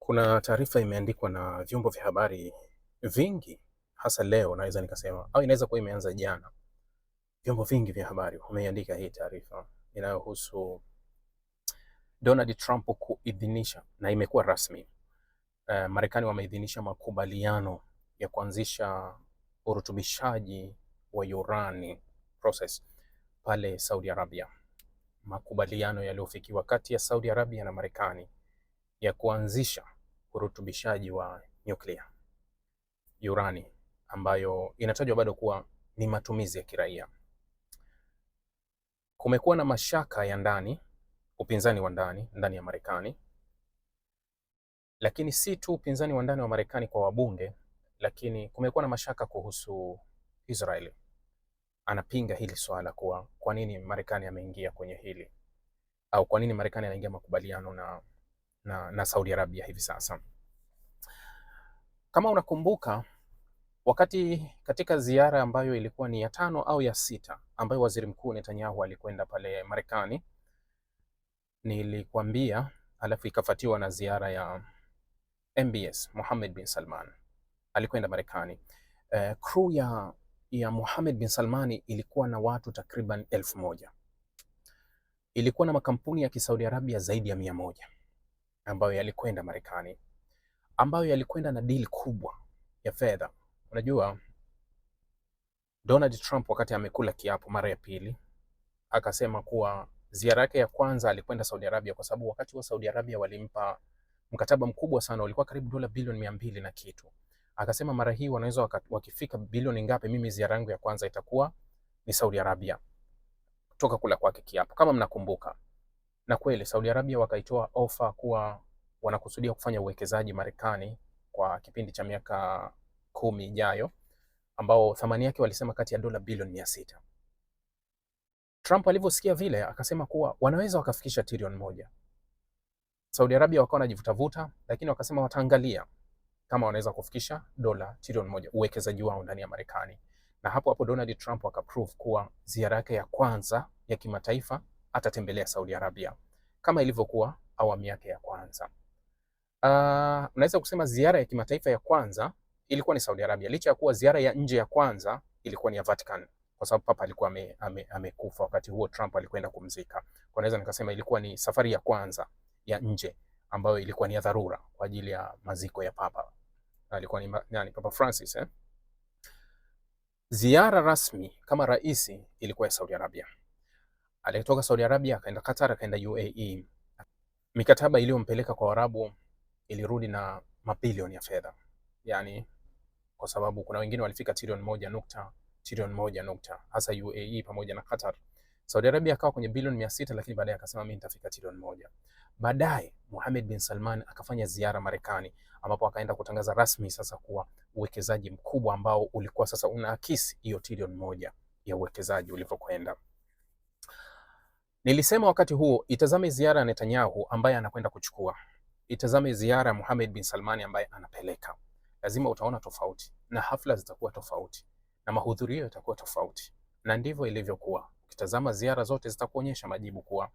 Kuna taarifa imeandikwa na vyombo vya habari vingi, hasa leo naweza nikasema, au inaweza kuwa imeanza jana. Vyombo vingi vya habari wameandika hii taarifa inayohusu Donald Trump kuidhinisha, na imekuwa rasmi, Marekani wameidhinisha makubaliano ya kuanzisha urutubishaji wa urani process pale Saudi Arabia. Makubaliano yaliyofikiwa kati ya Saudi Arabia na Marekani ya kuanzisha urutubishaji wa nyuklia urani, ambayo inatajwa bado kuwa ni matumizi ya kiraia. Kumekuwa na mashaka ya ndani, upinzani wa ndani ya Marekani, lakini si tu upinzani wa ndani wa Marekani kwa wabunge, lakini kumekuwa na mashaka kuhusu Israeli. Anapinga hili swala kuwa kwa nini Marekani ameingia kwenye hili, au kwa nini Marekani anaingia makubaliano na Saudi Arabia hivi sasa. Kama unakumbuka, wakati katika ziara ambayo ilikuwa ni ya 5 au ya 6 ambayo waziri mkuu Netanyahu alikwenda pale Marekani, nilikwambia, alafu ikafuatiwa na ziara ya MBS Mohammed bin Salman alikwenda Marekani. Crew ya Mohammed bin Salman ilikuwa na watu takriban 1000. Ilikuwa na makampuni ya Kisaudi Arabia zaidi ya 100 ambayo yalikwenda Marekani, ambayo yalikwenda na deal kubwa ya fedha. Unajua, Donald Trump wakati amekula kiapo mara ya pili akasema kuwa ziara yake ya kwanza alikwenda Saudi Arabia kwa sababu wakati wa Saudi Arabia walimpa mkataba mkubwa sana, ulikuwa karibu dola bilioni 200 na kitu. Akasema mara hii wanaweza wakifika bilioni ngapi, mimi ziara yangu ya kwanza itakuwa ni Saudi Arabia, kutoka kula kwake kiapo, kama mnakumbuka. Na kweli Saudi Arabia wakaitoa ofa kuwa wanakusudia kufanya uwekezaji Marekani kwa kipindi cha miaka 10 ijayo, ambao thamani yake walisema kati ya dola bilioni 600. Trump alivyosikia vile akasema kuwa wanaweza wakafikisha trilioni 1. Saudi Arabia wakawa wanajivutavuta, lakini wakasema wataangalia kama wanaweza kufikisha dola trilioni 1 uwekezaji wao ndani ya Marekani. Na hapo Donald Trump akaprove kuwa ziara yake ya kwanza ya kimataifa atatembelea Saudi Arabia kama ilivyokuwa awamu yake ya kwanza. Unaweza kusema ziara ya kimataifa ya kwanza ilikuwa ni Saudi Arabia, licha ya kuwa ziara ya nje ya kwanza ilikuwa ni ya Vatican, kwa sababu papa alikuwa amekufa wakati huo Trump alikwenda kumzika. Kwa naweza nikasema ilikuwa ni safari ya kwanza ya nje ambayo ilikuwa ni ya dharura kwa ajili ya maziko ya papa. Alikuwa ni Papa Francis. Ziara rasmi kama rais ilikuwa ya Saudi Arabia. Alitoka Saudi Arabia akaenda Qatar, akaenda UAE. Mikataba iliyompeleka kwa Waarabu ilirudi na mabilioni ya fedha, yani kwa sababu kuna wengine walifika trilioni 1 hasa UAE pamoja na Qatar. Saudi Arabia akawa kwenye bilioni 600, lakini baadaye akasema mimi nitafika trilioni 1. Baadaye Mohammed bin Salman akafanya ziara Marekani, ambapo akaenda kutangaza rasmi sasa kuwa uwekezaji mkubwa ambao ulikuwa sasa unaakisi hiyo trilioni 1 ya uwekezaji ulivyokwenda. Nilisema wakati huo itazame ziara ya Netanyahu ambaye anakwenda kuchukua, itazame ziara ya Mohammed bin Salman ambaye anapeleka. Lazima utaona tofauti, na hafla zitakuwa tofauti, na mahudhurio yatakuwa tofauti, na ndivyo ilivyokuwa. Ukitazama ziara zote zitakuonyesha majibu kuwa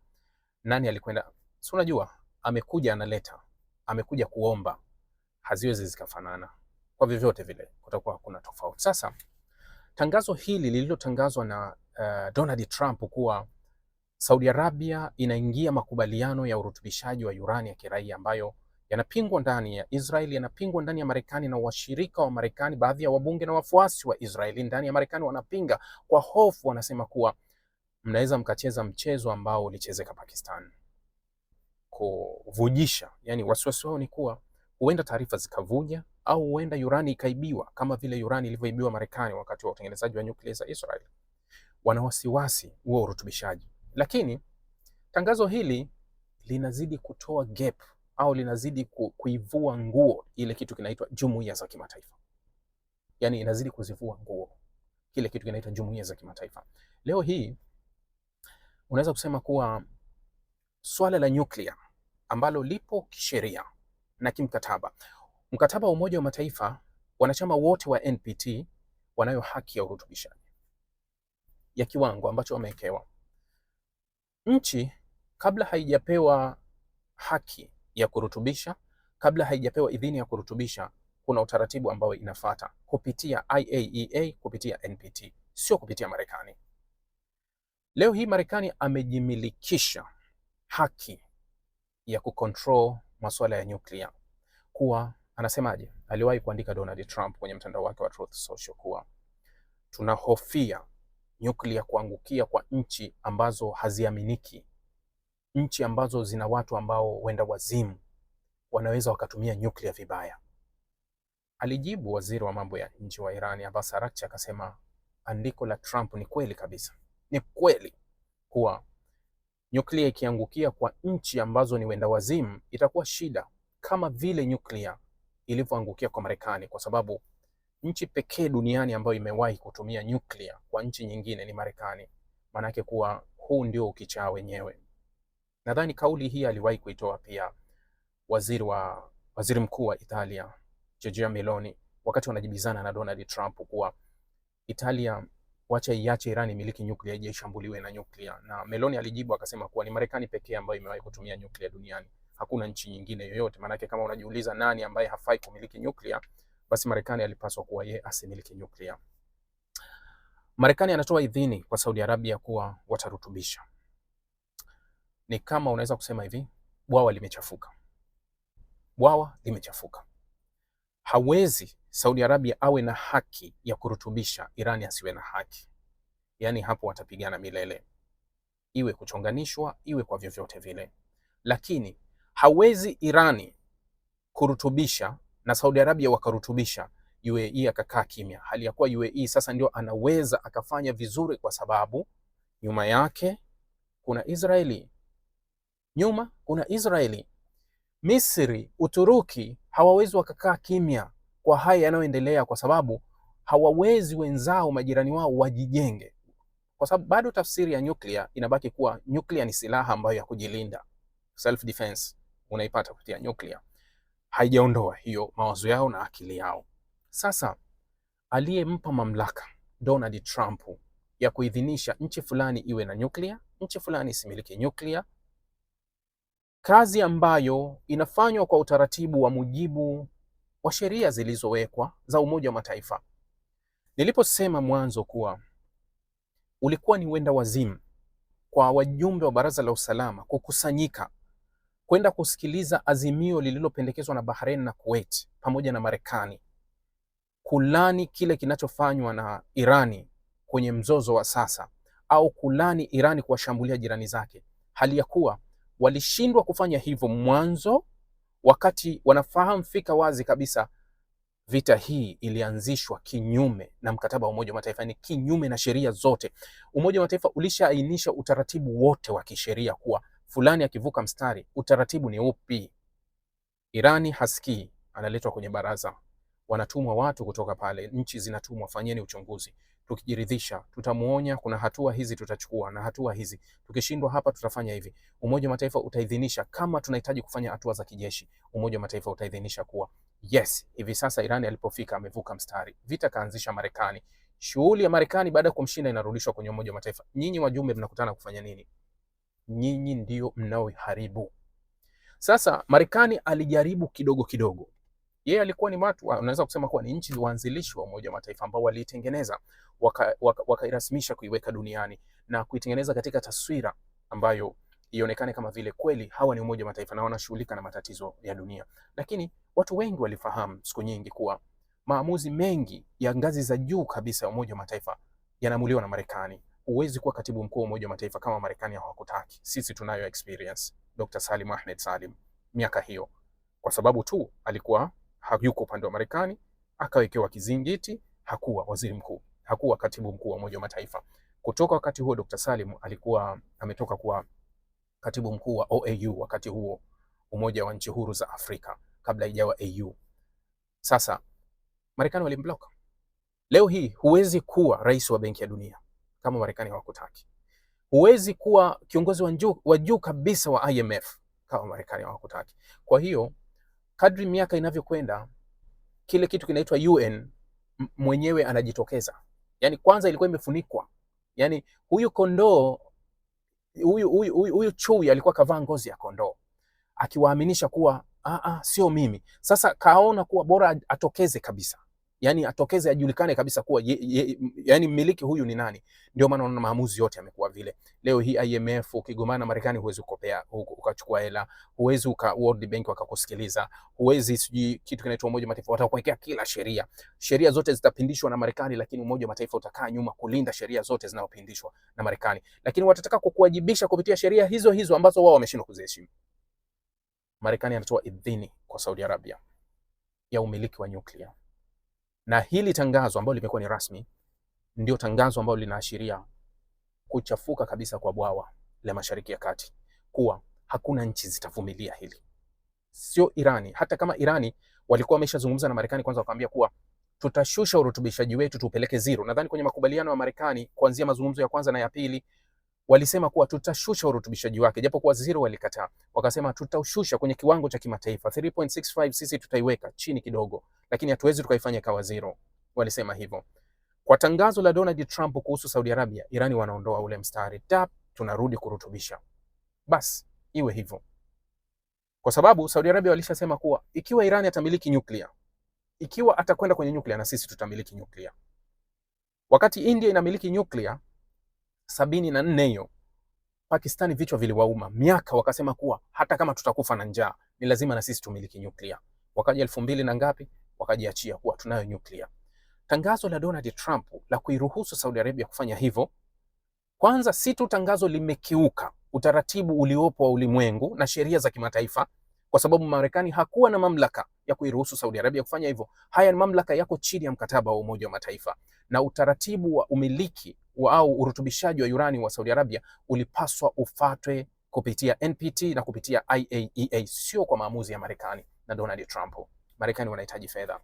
nani alikwenda. Si unajua, amekuja analeta, amekuja kuomba, haziwezi zikafanana. Kwa vyovyote vile kutakuwa kuna tofauti. Sasa tangazo hili lililotangazwa na Donald Trump kuwa Saudi Arabia inaingia makubaliano ya urutubishaji wa urani ya kiraia ambayo yanapingwa ndani ya Israel, yanapingwa ndani ya Marekani na washirika wa Marekani. Baadhi ya wabunge na wafuasi wa Israeli ndani ya Marekani wanapinga kwa hofu, wanasema kuwa mnaweza mkacheza mchezo ambao ulichezeka Pakistan, kuvujisha. Yani wasiwasi wao ni kuwa huenda taarifa zikavuja au huenda urani ikaibiwa kama vile urani ilivyoibiwa Marekani wakati wa utengenezaji wa nyuklia za Israel. Wana wasiwasi huo urutubishaji, lakini tangazo hili linazidi kutoa gap au linazidi kuivua nguo ile kitu kinaitwa jumuiya za kimataifa. Yani inazidi kuzivua nguo kile kitu kinaitwa jumuiya za kimataifa. Leo hii unaweza kusema kuwa swala la nyuklia ambalo lipo kisheria na kimkataba, mkataba wa Umoja wa Mataifa, wanachama wote wa NPT wanayo haki ya urutubishaji ya kiwango ambacho wamewekewa. Nchi kabla haijapewa haki ya kurutubisha, kabla haijapewa idhini ya kurutubisha, kuna utaratibu ambao inafuata kupitia IAEA, kupitia NPT, sio kupitia Marekani. Leo hii Marekani amejimilikisha haki ya kucontrol masuala ya nyuklia, kuwa anasemaje, aliwahi kuandika Donald Trump kwenye mtandao wake wa Truth Social kuwa tunahofia nyuklia kuangukia kwa nchi ambazo haziaminiki, nchi ambazo zina watu ambao wenda wazimu wanaweza wakatumia nyuklia vibaya. Alijibu waziri wa mambo ya nje wa Irani Abbas Araghchi akasema andiko la Trump ni kweli kabisa, ni kweli kuwa nyuklia ikiangukia kwa nchi ambazo ni wenda wazimu itakuwa shida, kama vile nyuklia ilivyoangukia kwa Marekani, kwa sababu nchi pekee duniani ambayo imewahi kutumia nyuklia kwa nchi nyingine ni Marekani. Maana yake kuwa huu ndio ukichaa wenyewe. Nadhani kauli hii aliwahi kuitoa pia waziri mkuu wa Italia Giorgia Meloni wakati wanajibizana na Donald Trump kuwa Italia wacha iache Iran imiliki nyuklia, ije ishambuliwe na nyuklia. Na Meloni alijibu akasema kuwa ni Marekani pekee ambayo imewahi kutumia nyuklia duniani, hakuna nchi nyingine yoyote. Maana yake kama unajiuliza nani ambaye hafai kumiliki nyuklia, basi Marekani alipaswa kuwa yeye asimiliki nyuklia. Marekani anatoa idhini kwa Saudi Arabia kuwa watarutubisha. Ni kama unaweza kusema hivi, bwawa limechafuka. Bwawa limechafuka. Hawezi Saudi Arabia awe na haki ya kurutubisha, Irani asiwe na haki. Yaani hapo watapigana milele, iwe kuchonganishwa, iwe kwa vyovyote vile. Lakini hawezi Irani kurutubisha na Saudi Arabia wakarutubisha, UAE akakaa kimya, hali ya kuwa UAE sasa ndio anaweza akafanya vizuri, kwa sababu nyuma yake kuna Israeli. Nyuma kuna Israeli. Misri, Uturuki hawawezi wakakaa kimya kwa haya yanayoendelea, kwa sababu hawawezi wenzao, majirani wao wajijenge, kwa sababu bado tafsiri ya nyuklia inabaki kuwa nyuklia ni silaha ambayo ya kujilinda, self defense unaipata kupitia nyuklia. Haijaondoa hiyo mawazo yao na akili yao. Sasa aliyempa mamlaka Donald Trump ya kuidhinisha nchi fulani iwe na nyuklia, nchi fulani isimiliki nyuklia, kazi ambayo inafanywa kwa utaratibu wa mujibu wa sheria zilizowekwa za Umoja wa Mataifa. Niliposema mwanzo kuwa ulikuwa ni wenda wazimu kwa wajumbe wa Baraza la Usalama kukusanyika kwenda kusikiliza azimio lililopendekezwa na Bahrain na Kuwait pamoja na Marekani kulani kile kinachofanywa na Irani kwenye mzozo wa sasa, au kulani Irani kuwashambulia jirani zake, hali ya kuwa walishindwa kufanya hivyo mwanzo, wakati wanafahamu fika wazi kabisa vita hii ilianzishwa kinyume na mkataba wa Umoja wa Mataifa, ni kinyume na sheria zote. Umoja wa Mataifa ulishaainisha utaratibu wote wa kisheria kuwa fulani akivuka mstari, utaratibu ni upi. Irani hasikii, analetwa kwenye baraza, wanatumwa watu kutoka pale, nchi zinatumwa, fanyeni uchunguzi, tukijiridhisha tutamuonya, kuna hatua hizi tutachukua na hatua hizi, tukishindwa hapa tutafanya hivi. Umoja wa Mataifa utaidhinisha kama tunahitaji kufanya hatua za kijeshi. Umoja wa Mataifa utaidhinisha kuwa yes, hivi sasa Irani alipofika amevuka mstari, vita kaanzisha Marekani. Shughuli ya Marekani baada ya kumshinda inarudishwa kwenye Umoja wa Mataifa. Nyinyi wajumbe mnakutana kufanya nini? Nyinyi ndio mnaoharibu. Sasa Marekani alijaribu kidogo kidogo. Yeye alikuwa ni watu, unaweza kusema kuwa ni nchi waanzilishi wa Umoja wa Mataifa ambao waliitengeneza, wakairasmisha, kuiweka duniani na kuitengeneza katika taswira ambayo ionekane kama vile kweli hawa ni Umoja wa Mataifa na wanashughulika na matatizo ya dunia. Lakini watu wengi walifahamu siku nyingi kuwa maamuzi mengi ya ngazi za juu kabisa ya Umoja wa Mataifa yanaamuliwa na Marekani. Huwezi kuwa katibu mkuu wa Umoja wa Mataifa kama Marekani hawakutaki. Sisi tunayo experience. Dr. Salim Ahmed Salim miaka hiyo, kwa sababu tu alikuwa hayuko upande wa Marekani, akawekewa kizingiti, hakuwa waziri mkuu, hakuwa katibu mkuu wa Umoja wa Mataifa. Kutoka wakati huo Dr. Salim alikuwa ametoka kuwa katibu mkuu wa OAU, wakati huo Umoja wa Nchi Huru za Afrika, kabla ijawa AU. Sasa Marekani walimblock. Leo hii huwezi kuwa rais wa Benki ya Dunia kama Marekani hawakutaki. Huwezi kuwa kiongozi wa juu kabisa wa IMF kama Marekani hawakutaki. Kwa hiyo kadri miaka inavyokwenda, kile kitu kinaitwa UN mwenyewe anajitokeza. Yani kwanza ilikuwa imefunikwa. Yani huyu kondoo, huyu chui alikuwa kavaa ngozi ya kondoo, akiwaaminisha kuwa sio mimi. Sasa kaona kuwa bora atokeze kabisa, yani atokeze, ajulikane kabisa kuwa yani mmiliki huyu ni nani. Ndio maana unaona maamuzi yote yamekuwa vile. Leo hii IMF ukigomana na Marekani huwezi ukopea ukachukua hela, huwezi World Bank wakakusikiliza, huwezi sijui kitu kinaitwa Umoja wa Mataifa watakuwekea kila sheria zote zitapindishwa na Marekani, lakini Umoja wa Mataifa utakaa nyuma kulinda sheria zote zinazopindishwa na Marekani, lakini watataka kukuwajibisha kupitia sheria hizo hizo ambazo wao wameshindwa kuziheshimu. Marekani anatoa idhini kwa Saudi Arabia ya umiliki wa nyuklia, na hili tangazo ambalo limekuwa ni rasmi ndio tangazo ambalo linaashiria kuchafuka kabisa kwa bwawa la Mashariki ya Kati, kuwa hakuna nchi zitavumilia hili, sio Irani. Hata kama Irani walikuwa wameshazungumza na Marekani kwanza, wakaambia kuwa tutashusha urutubishaji wetu tupeleke zero. Nadhani kwenye makubaliano ya Marekani kuanzia mazungumzo ya kwanza na ya pili walisema kuwa tutashusha urutubishaji wake, japo kwa zero walikataa. Wakasema tutaushusha kwenye kiwango cha kimataifa 3.65, sisi tutaiweka chini kidogo, lakini hatuwezi tukaifanya kawa zero. Walisema hivyo. Kwa tangazo la Donald Trump kuhusu Saudi Arabia, Irani wanaondoa ule mstari, tunarudi kurutubisha. Bas iwe hivyo, kwa sababu Saudi Arabia walishasema kuwa ikiwa Irani atamiliki nyuklia, ikiwa atakwenda kwenye nyuklia, na sisi tutamiliki nyuklia. Wakati India inamiliki nyuklia 74 hiyo, Pakistani vichwa viliwauma miaka, wakasema kuwa hata kama tutakufa na njaa ni lazima na sisi tumiliki nyuklia. Wakaja 2000 na ngapi, wakajiachia kuwa tunayo nyuklia. Tangazo la Donald Trump la kuiruhusu Saudi Arabia kufanya hivyo, kwanza si tu tangazo limekiuka utaratibu uliopo wa ulimwengu na sheria za kimataifa, kwa sababu Marekani hakuwa na mamlaka ya kuiruhusu Saudi Arabia kufanya hivyo. Haya mamlaka yako chini ya mkataba wa Umoja wa Mataifa, na utaratibu wa umiliki au urutubishaji wa urani wa Saudi Arabia ulipaswa ufatwe kupitia NPT na kupitia IAEA, sio kwa maamuzi ya Marekani na Donald Trump. Marekani wanahitaji fedha,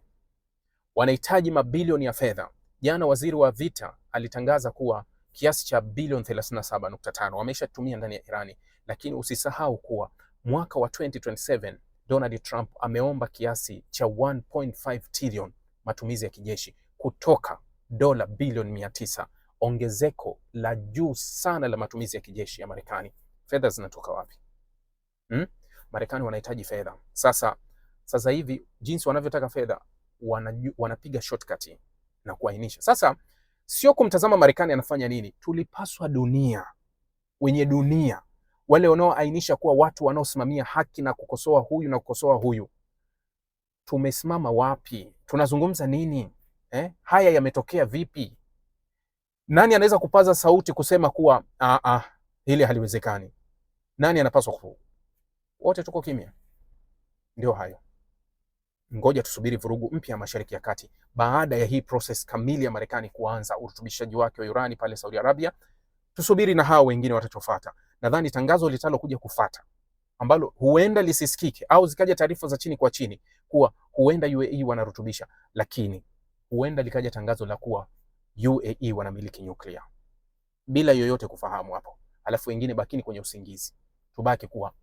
wanahitaji mabilioni ya fedha. Jana waziri wa vita alitangaza kuwa kiasi cha bilioni 37.5 wameshatumia ndani ya Irani, lakini usisahau kuwa mwaka wa 2027 Donald Trump ameomba kiasi cha 1.5 trillion matumizi ya kijeshi kutoka dola bilioni 900, ongezeko la juu sana la matumizi ya kijeshi ya Marekani. Fedha zinatoka wapi? Marekani wanahitaji fedha. Sasa hivi jinsi wanavyotaka fedha, wanapiga shortcut na kuainisha. Sasa sio kumtazama Marekani anafanya nini, tulipaswa wenye dunia wale wanaoainisha kuwa watu wanaosimamia haki na kukosoa huyu na kukosoa huyu, tumesimama wapi? Tunazungumza nini? Haya yametokea vipi? Nani anaweza kupaza sauti kusema kuwa hili haliwezekani? Nani anapaswa wote tuko kimya. Ndio hayo. Ngoja tusubiri vurugu mpya Mashariki ya Kati baada ya hii process kamili ya Marekani kuanza urutubishaji wake wa urani pale Saudi Arabia. Tusubiri na hao wengine watachofuata. Nadhani tangazo litalokuja kufuata ambalo huenda lisisikike au zikaja taarifa za chini kwa chini kuwa huenda UAE wanarutubisha, lakini huenda likaja tangazo la kuwa UAE wanamiliki nyuklia bila yoyote kufahamu hapo, alafu wengine bakini kwenye usingizi, tubaki kuwa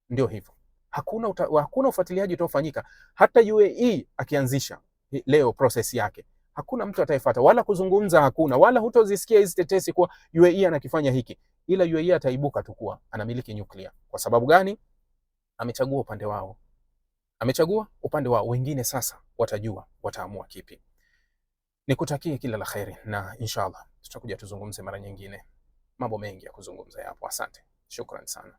ndio hivyo. Hakuna ufuatiliaji utafanyika. Hata UAE akianzisha leo process yake, hakuna mtu atayefuata wala kuzungumza, hakuna wala hutozisikia hizi tetesi kuwa UAE anakifanya hiki, ila UAE ataibuka tu kuwa anamiliki nyuklia. Kwa sababu gani? Amechagua upande wao. Wengine sasa watajua, wataamua kipi. Nikutakie kila la kheri, na inshallah tutakuja tuzungumze mara nyingine. Mambo mengi ya kuzungumza yapo. Asante, shukran sana.